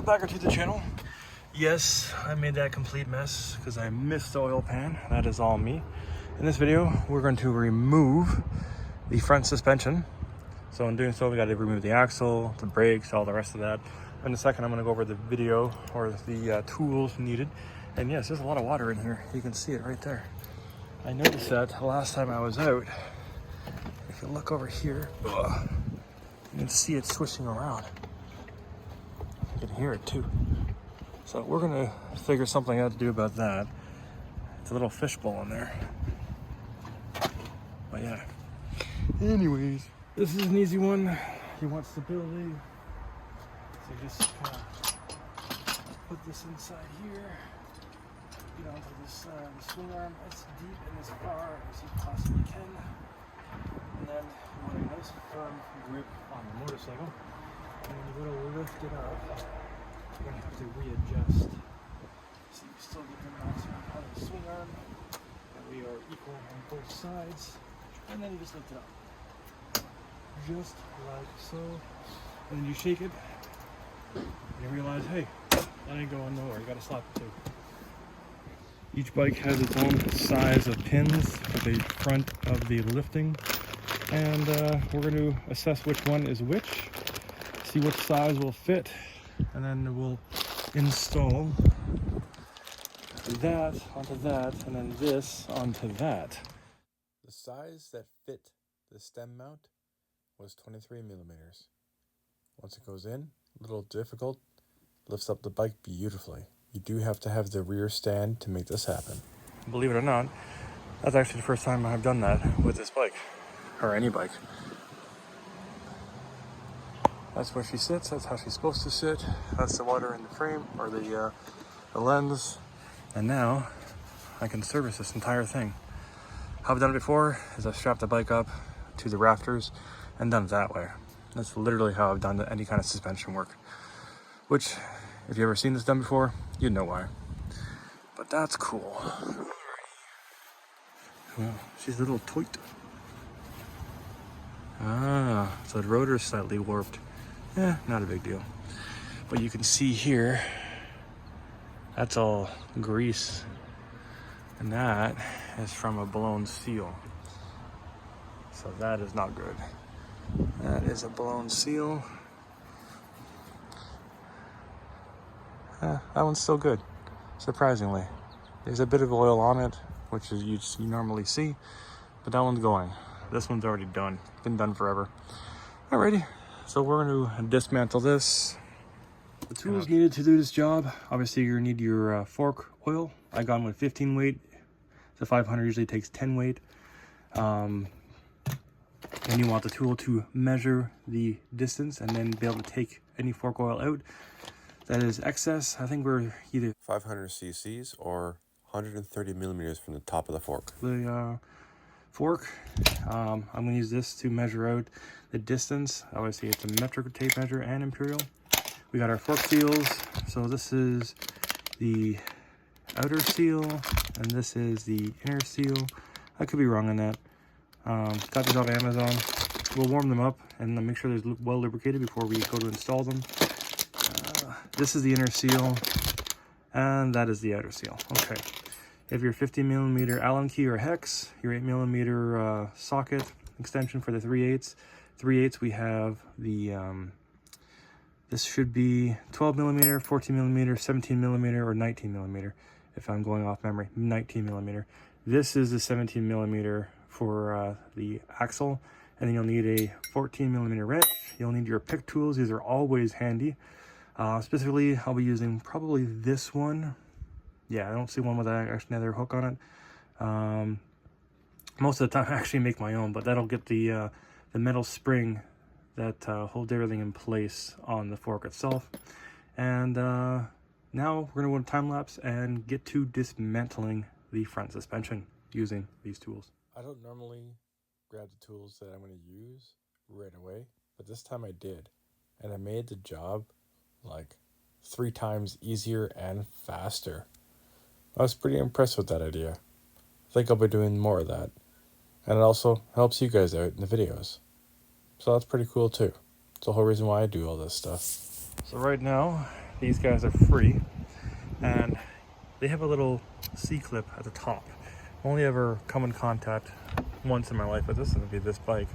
back to the channel. Yes, I made that complete mess because I missed the oil pan. That is all me. In this video, we're going to remove the front suspension. So in doing so, we got to remove the axle, the brakes, all the rest of that. In a second, I'm going to go over the video or the tools needed. And yes, there's a lot of water in here. You can see it right there. I noticed that the last time I was out. If you look over here, you can see it swishing around. You can hear it too. So we're gonna figure something out to do about that. It's a little fishbowl in there. But yeah. Anyways, this is an easy one. You want stability. So you just put this inside here. Get onto this the swing arm as deep and as far as you possibly can. And then you want a nice firm grip on the motorcycle. And when you go to lift it up, you're going to have to readjust. So you still get the maximum out of the swing arm. And we are equal on both sides. And then you just lift it up. Just like so. And then you shake it. And you realize, hey, that ain't going nowhere. You got to slap it too. Each bike has its own size of pins for the front of the lifting. And we're going to assess which one is which. See which size will fit, and then we'll install that onto that, and then this onto that. The size that fit the stem mount was 23 millimeters. Once it goes in, a little difficult, lifts up the bike beautifully. You do have to have the rear stand to make this happen. Believe it or not, that's actually the first time I've done that with this bike, or any bike. That's where she sits, that's how she's supposed to sit. That's the water in the frame, or the lens. And now, I can service this entire thing. How I've done it before is I've strapped the bike up to the rafters and done it that way. That's literally how I've done any kind of suspension work. Which, if you've ever seen this done before, you'd know why. But that's cool. Well, she's a little toit. So the rotor is slightly warped. Not a big deal. But you can see here, that's all grease. And that is from a blown seal. So that is not good. That is a blown seal. That one's still good, surprisingly. There's a bit of oil on it, which is you normally see, but that one's going. This one's already done. Been done forever. Alrighty. So we're going to dismantle this. The tools needed to do this job, obviously you're going to need your fork oil. I got one with 15 weight. The 500 usually takes 10 weight. And you want the tool to measure the distance and then be able to take any fork oil out that is excess. I think we're either 500 cc's or 130 millimeters from the top of the fork. The fork, I'm going to use this to measure out the distance. Obviously it's a metric tape measure and imperial. We got our fork seals. So this is the outer seal and this is the inner seal. I could be wrong on that. Got these off Amazon. We'll warm them up and make sure they're well lubricated before we go to install them. This is the inner seal and that is the outer seal. Okay. If your 50 millimeter Allen key or hex, your 8 millimeter socket extension for the 3/8. 3/8 we have the, this should be 12 millimeter, 14 millimeter, 17 millimeter, or 19 millimeter. If I'm going off memory, 19 millimeter. This is the 17 millimeter for the axle. And then you'll need a 14 millimeter wrench. You'll need your pick tools. These are always handy. Specifically, I'll be using probably this one. Yeah, I don't see one with actually another hook on it. Most of the time I actually make my own, but that'll get the metal spring that holds everything in place on the fork itself. And now we're going to go to time lapse and get to dismantling the front suspension using these tools. I don't normally grab the tools that I'm going to use right away, but this time I did. And I made the job like 3 times easier and faster. I was pretty impressed with that idea. I think I'll be doing more of that. And it also helps you guys out in the videos. So that's pretty cool too. It's the whole reason why I do all this stuff. So right now, these guys are free, and they have a little C-clip at the top. Only ever come in contact once in my life with this, and it'll be this bike.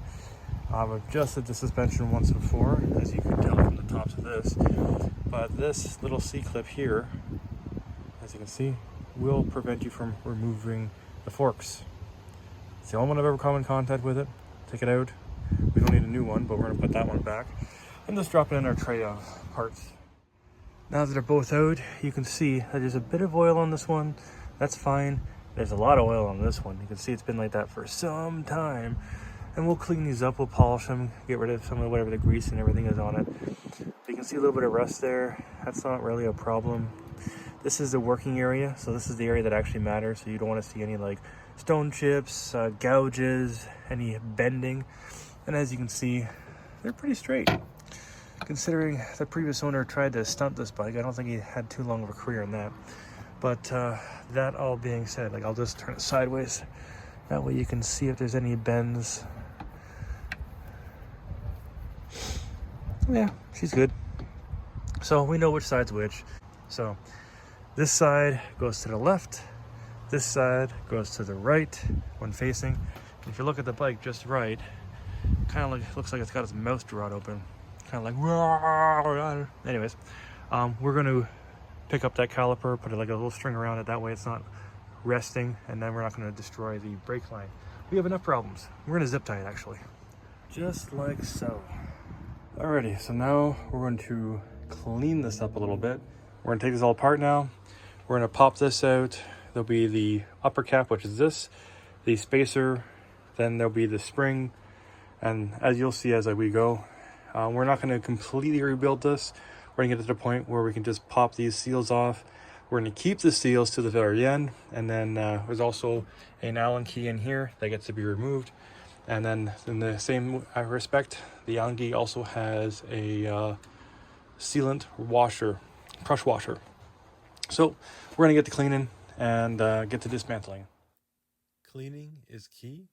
I've adjusted the suspension once before, as you can tell from the tops of this, but this little C-clip here, as you can see, will prevent you from removing the forks. It's the only one I've ever come in contact with it. Take it out. We don't need a new one, but we're going to put that one back and just drop it in our tray of parts. Now that they're both out, you can see that there's a bit of oil on this one. That's fine. There's a lot of oil on this one. You can see it's been like that for some time. And we'll clean these up, we'll polish them, get rid of some of whatever the grease and everything is on it. You can see a little bit of rust there. That's not really a problem. This is the working area, so this is the area that actually matters. So you don't want to see any like stone chips, gouges, any bending. And as you can see, they're pretty straight. Considering the previous owner tried to stunt this bike, I don't think he had too long of a career in that. But that all being said, like, I'll just turn it sideways. That way you can see if there's any bends. Yeah, she's good. So we know which side's which. So this side goes to the left. This side goes to the right when facing. If you look at the bike just right, kind of like, looks like it's got its mouth drawn open. Kind of like, anyways, we're going to pick up that caliper, put like a little string around it. That way it's not resting, and then we're not going to destroy the brake line. We have enough problems. We're going to zip tie it actually. Just like so. Alrighty, so now we're going to clean this up a little bit. We're going to take this all apart now. We're going to pop this out. There'll be the upper cap, which is this, the spacer, then there'll be the spring, and as you'll see as we go, we're not going to completely rebuild this. We're going to get to the point where we can just pop these seals off. We're going to keep the seals to the very end, and then there's also an Allen key in here that gets to be removed. And then in the same respect, the Allen key also has a sealant washer, crush washer. So we're going to get to cleaning and get to dismantling. Cleaning is key,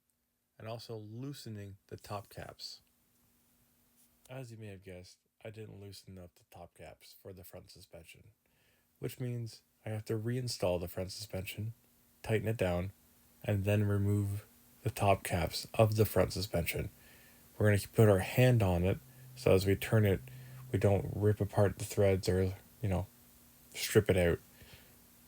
and also loosening the top caps. As you may have guessed, I didn't loosen up the top caps for the front suspension, which means I have to reinstall the front suspension, tighten it down, and then remove the top caps of the front suspension. We're going to put our hand on it, so as we turn it, we don't rip apart the threads or, strip it out.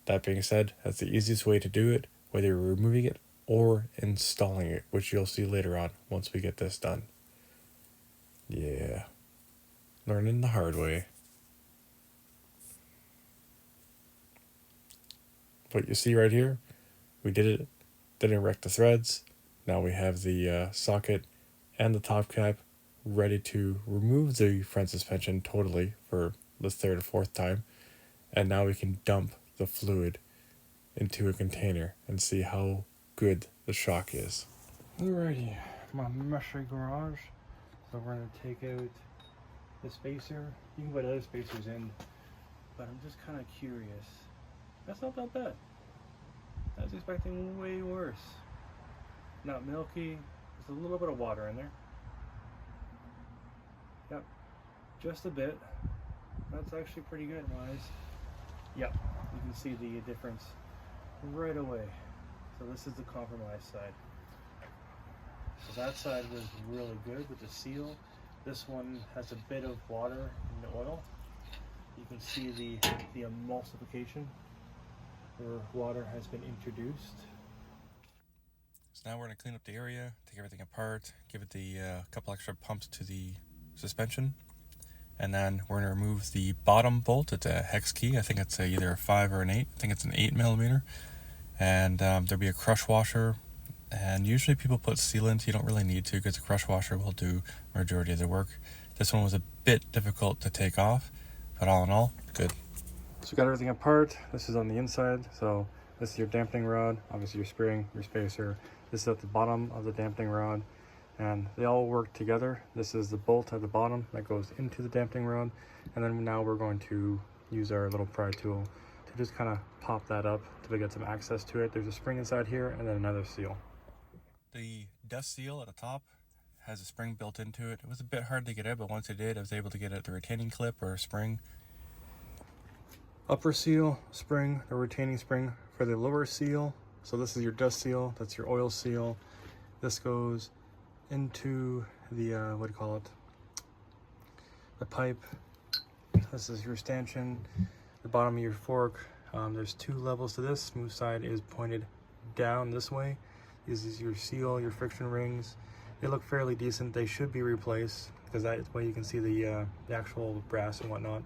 That being said, that's the easiest way to do it, whether you're removing it or installing it, which you'll see later on once we get this done. Yeah, learning the hard way. What you see right here, we did it, didn't wreck the threads. Now we have the socket and the top cap ready to remove the front suspension totally for the third or fourth time. And now we can dump the fluid into a container and see how good the shock is. Alrighty, my meshy garage. So we're going to take out the spacer. You can put other spacers in, but I'm just kind of curious. That's not that bad. I was expecting way worse. Not milky. There's a little bit of water in there. Yep, just a bit. That's actually pretty good, guys. Yep, you can see the difference right away. So this is the compromised side. So that side was really good with the seal. This one has a bit of water in the oil. You can see the emulsification where water has been introduced. So now we're going to clean up the area, take everything apart, give it the couple extra pumps to the suspension, and then we're going to remove the bottom bolt. It's a hex key. I think it's either a 5 or an 8. I think it's an 8mm. And there'll be a crush washer. And usually people put sealant. You don't really need to, because the crush washer will do majority of the work. This one was a bit difficult to take off, but all in all, good. So we got everything apart. This is on the inside. So this is your dampening rod, obviously your spring, your spacer. This is at the bottom of the dampening rod, and they all work together. This is the bolt at the bottom that goes into the dampening rod, and then now we're going to use our little pry tool to just kind of pop that up to get some access to it. There's a spring inside here and then another seal. The dust seal at the top has a spring built into it. It was a bit hard to get out, but once I did, I was able to get it the retaining clip or spring. upper seal spring, the retaining spring for the lower seal. So this is your dust seal, that's your oil seal. This goes into the, what do you call it? The pipe. This is your stanchion, the bottom of your fork. There's 2 levels to this. Smooth side is pointed down this way. This is your seal, your friction rings. They look fairly decent. They should be replaced because that way you can see the actual brass and whatnot.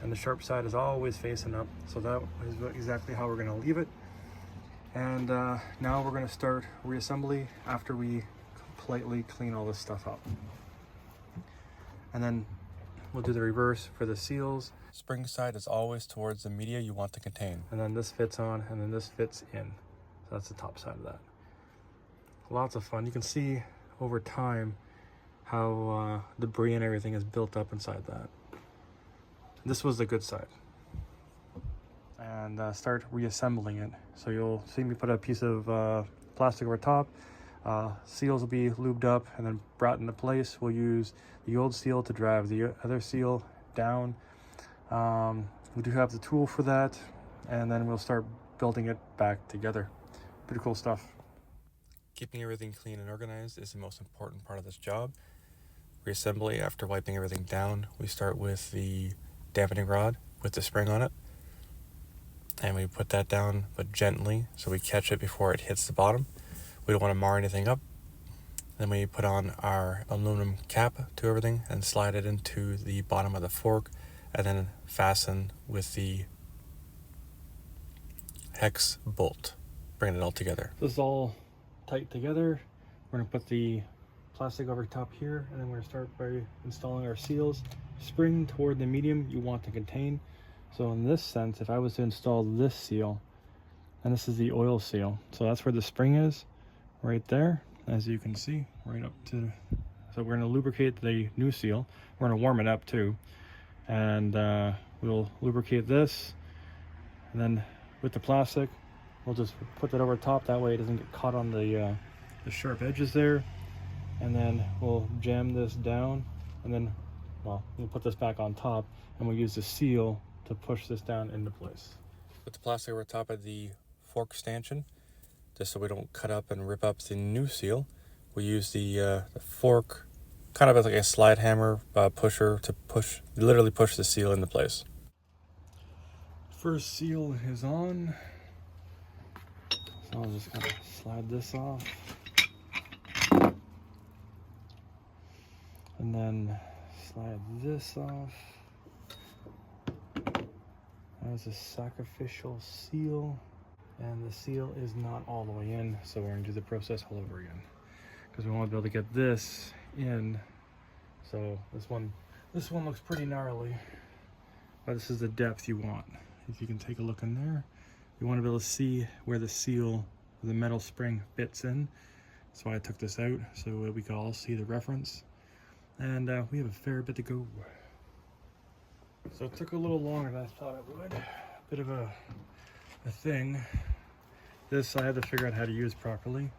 And the sharp side is always facing up. So that is exactly how we're gonna leave it. And now we're gonna start reassembly after we completely clean all this stuff up. And then we'll do the reverse for the seals. Spring side is always towards the media you want to contain. And then this fits on, and then this fits in. So that's the top side of that. Lots of fun. You can see over time how debris and everything is built up inside that. This was the good side. And start reassembling it. So you'll see me put a piece of plastic over top. Seals will be lubed up and then brought into place. We'll use the old seal to drive the other seal down. We do have the tool for that, and then we'll start building it back together. Pretty cool stuff. Keeping everything clean and organized is the most important part of this job. Reassembly, after wiping everything down, we start with the dampening rod with the spring on it. And we put that down, but gently, so we catch it before it hits the bottom. We don't want to mar anything up. Then we put on our aluminum cap to everything and slide it into the bottom of the fork, and then fasten with the hex bolt, bringing it all together. This is all tight together. We're gonna put the plastic over top here, and then we're gonna start by installing our seals. Spring toward the medium you want to contain. So in this sense, if I was to install this seal, and this is the oil seal, so that's where the spring is, right there, as you can see, right up to. So we're gonna lubricate the new seal. We're gonna warm it up too, and we'll lubricate this, and then with the plastic, we'll just put that over top. That way it doesn't get caught on the sharp edges there. And then we'll jam this down, and then, well, we'll put this back on top, and we'll use the seal to push this down into place. Put the plastic over top of the fork stanchion, just so we don't cut up and rip up the new seal. We use the fork kind of as like a slide hammer pusher to literally push the seal into place. First seal is on. So I'll just kind of slide this off. And then slide this off. That's a sacrificial seal. And the seal is not all the way in, so we're gonna do the process all over again. Because we want to be able to get this in. So this one looks pretty gnarly, but this is the depth you want. If you can take a look in there, you want to be able to see where the seal, the metal spring fits in. That's why I took this out, so we could all see the reference. And we have a fair bit to go. So it took a little longer than I thought it would. A bit of a thing. This I had to figure out how to use properly.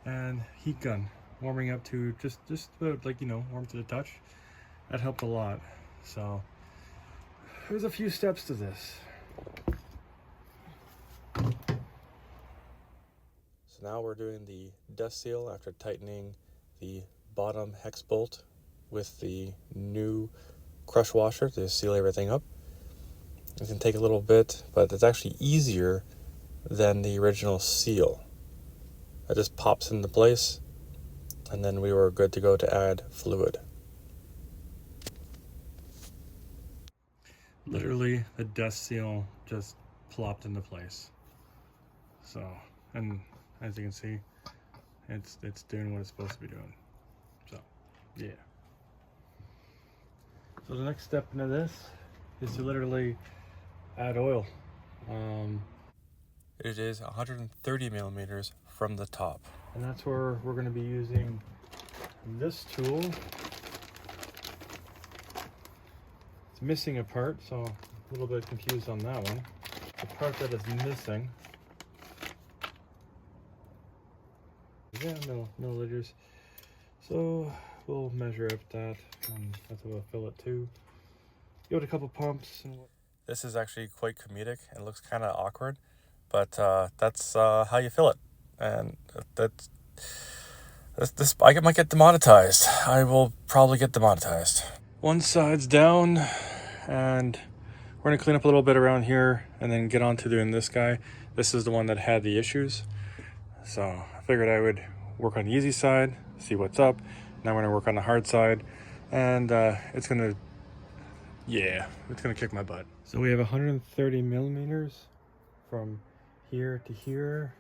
And heat gun, warming up to just about, like, you know, warm to the touch. That helped a lot. So there's a few steps to this. So now we're doing the dust seal after tightening the bottom hex bolt with the new crush washer to seal everything up. It can take a little bit, but it's actually easier than the original seal. It just pops into place, and then we were good to go to add fluid. Literally, the dust seal just plopped into place. So, and as you can see, it's doing what it's supposed to be doing. So, yeah. So the next step into this is to literally add oil. It is 130 millimeters from the top. And that's where we're going to be using this tool. It's missing a part, so a little bit confused on that one. The part that is missing, yeah, milliliters. So we'll measure up that, and that's what we'll fill it to. Give it a couple pumps. And This is actually quite comedic and looks kind of awkward, but that's how you fill it. And this I might get demonetized. I will probably get demonetized. One side's down, and we're gonna clean up a little bit around here and then get on to doing this guy. This is the one that had the issues. So I figured I would work on the easy side, see what's up. Now we're gonna work on the hard side, and it's gonna kick my butt. So we have 130 millimeters from here to here.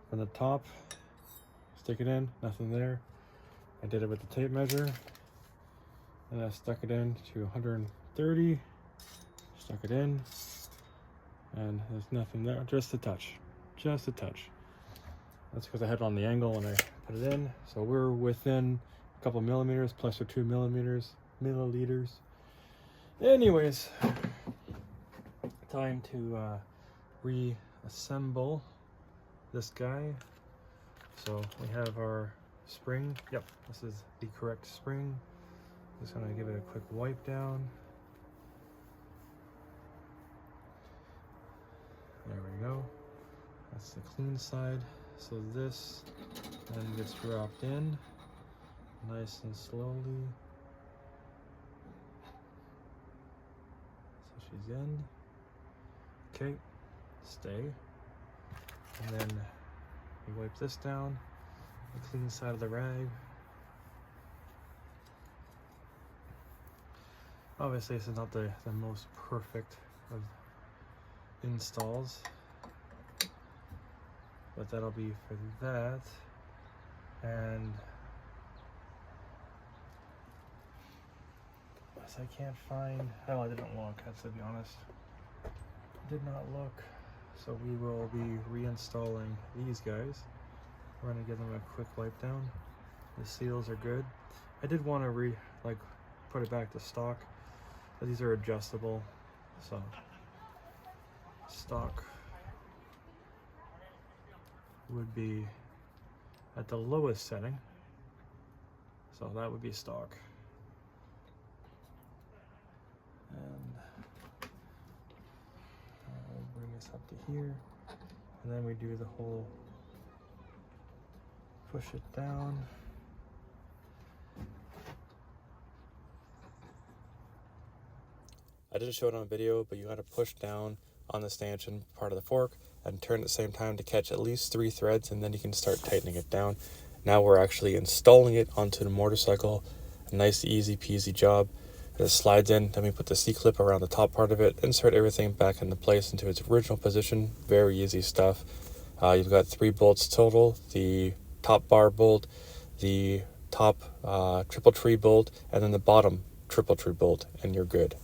From the top, stick it in, nothing there. I did it with the tape measure, and I stuck it in to 130, stuck it in, and there's nothing there, just a touch. That's because I had it on the angle when I put it in. So we're within a couple millimeters, plus or 2 milliliters. Anyways, time to reassemble this guy. So we have our spring. Yep, this is the correct spring. Just gonna give it a quick wipe down. There we go. That's the clean side. So this then gets dropped in nice and slowly. So she's in. Okay, stay. And then we wipe this down, the clean side of the rag. Obviously, this is not the most perfect of installs, but that'll be for that. And I can't find, oh, I didn't look, that's to be honest. Did not look. So we will be reinstalling these guys. We're gonna give them a quick wipe down. The seals are good. I did want to put it back to stock, but these are adjustable. So stock would be at the lowest setting. So that would be stock. And I'll bring this up to here, and then we do the whole push it down. I didn't show it on video, but you got to push down on the stanchion part of the fork and turn at the same time to catch at least 3 threads, and then you can start tightening it down. Now we're actually installing it onto the motorcycle. A nice easy peasy job. It slides in, then we put the C-clip around the top part of it, insert everything back into place into its original position. Very easy stuff. You've got 3 bolts total, the top bar bolt, the top triple tree bolt, and then the bottom triple tree bolt, and you're good.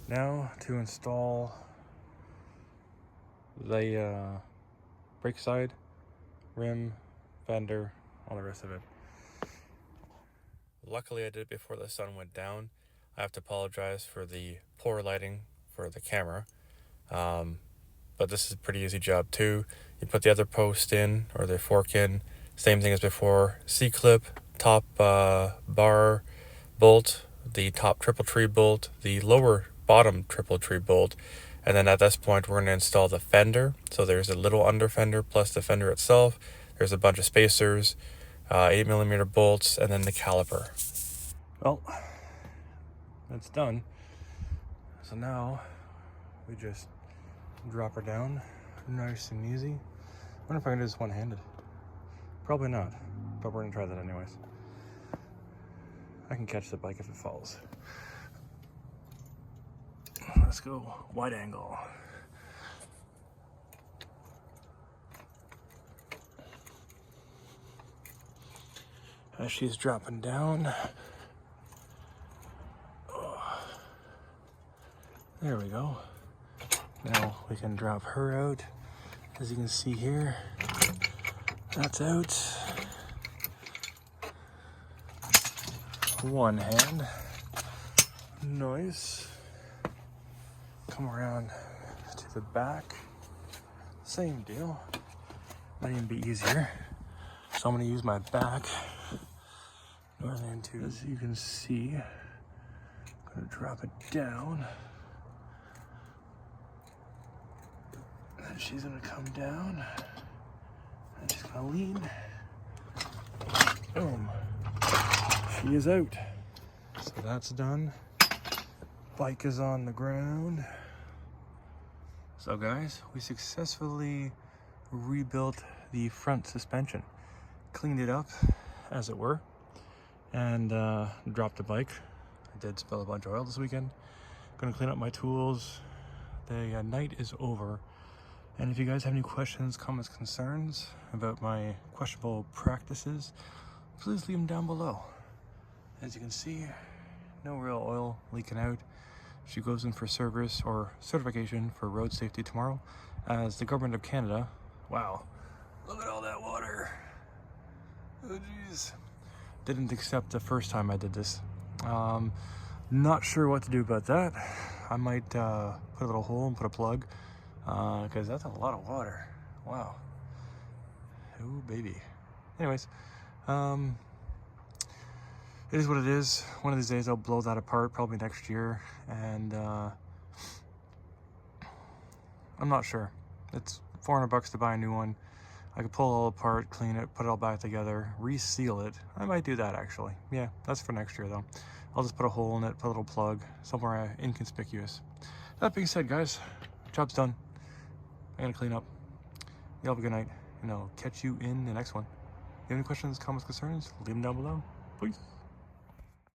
Now to install the brake side, rim, fender, all the rest of it. Luckily I did it before the sun went down. I have to apologize for the poor lighting for the camera, but this is a pretty easy job too. You put the other post in, or the fork in, same thing as before. C-clip, top bar bolt, the top triple tree bolt, the lower bottom triple tree bolt, and then at this point we're going to install the fender. So there's a little under fender plus the fender itself. There's a bunch of spacers, 8mm bolts, and then the caliper. Well, that's done. So now we just drop her down nice and easy. I wonder if I can do this one-handed. Probably not, but we're gonna try that anyways. I can catch the bike if it falls. Let's go wide angle. As she's dropping down. There we go. Now we can drop her out. As you can see here, that's out. One hand. Nice. Come around to the back. Same deal. Might even be easier. So I'm gonna use my back. As you can see, I'm gonna drop it down. And she's gonna come down. And she's gonna lean. Boom. She is out. So that's done. Bike is on the ground. So guys, we successfully rebuilt the front suspension. Cleaned it up, as it were, and dropped the bike. I did spill a bunch of oil this weekend. Gonna clean up my tools. The night is over. And if you guys have any questions, comments, concerns about my questionable practices, please leave them down below. As you can see, no real oil leaking out. She goes in for service or certification for road safety tomorrow, as the government of Canada, wow, look at all that water. Oh jeez. Didn't accept the first time I did this. Not sure what to do about that. I might put a little hole and put a plug, because that's a lot of water. Wow. Oh baby. Anyways, it is what it is. One of these days I'll blow that apart, probably next year, and I'm not sure. It's $400 to buy a new one. I could pull it all apart, clean it, put it all back together, reseal it. I might do that actually. Yeah, that's for next year though. I'll just put a hole in it, put a little plug, somewhere inconspicuous. That being said, guys, job's done. I gotta clean up. You have a good night, and I'll catch you in the next one. If you have any questions, comments, concerns, leave them down below. Peace.